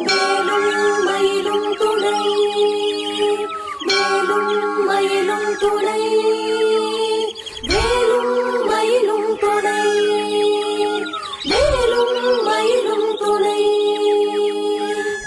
வேலும் மயிலும் துணை, வேலும் மயிலும் துணை, வேலும் மயிலும் துணை, வேலும் மயிலும் துணை.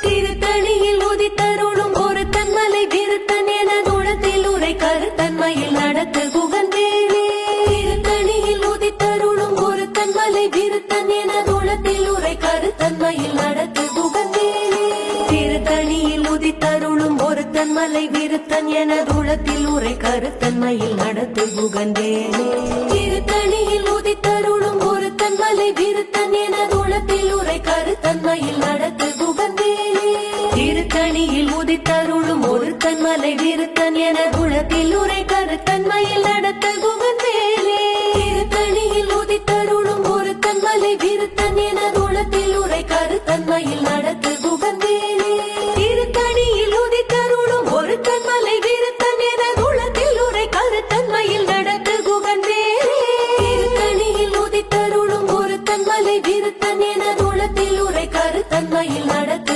திருத்தணியில் உதித்தருளும் ஒரு தன்மலை விருத்தன் என தூளத்தில் உரை கருத்தன்மையில் நடத்து குகந்தேனே. திருத்தணியில் உதித்தருளும் ஒரு தன்மலை விருத்தன் என தூளத்தில் உரை கருத்தன்மையில் நடத்து குகந்தேனே. திருத்தணியில் உதித்தருளும் ஒரு தன்மலை விருத்தன் என தூளத்தில் உரை கருத்தன்மையில் நடத்து குகந்தேனே. திருத்தணியில் உதித்தருளும் ஒரு தன்மலை விருத்தன் என தூளத்தில் உரை கருத்தன்மையில் நடத்து குகந்தேனே. திருத்தணியில் உதித்தருளும் ஒரு தன்மலை விருத்தன் என தூளத்தில் உரை கருத்தன்மையில் நடத்த குகந்தேனே. திருத்தணியில் உதித்தருளும் ஒரு தன்மலை விருத்தன் என தூளத்தில் உரை கருத்தன்மையில் நடத்து குகந்தேனே. திருத்தணியில் உதித்தருளும் ஒரு தன்மலை விருத்தன் என தூளத்தில் உரை கருத்தன்மையில் நடத்து குகந்தேனே. திருத்தணியில் உதித்தருளும் ஒரு தன்மலை விருத்தன் என தூளத்தில் உரை கருத்தன்மையில் நடத்து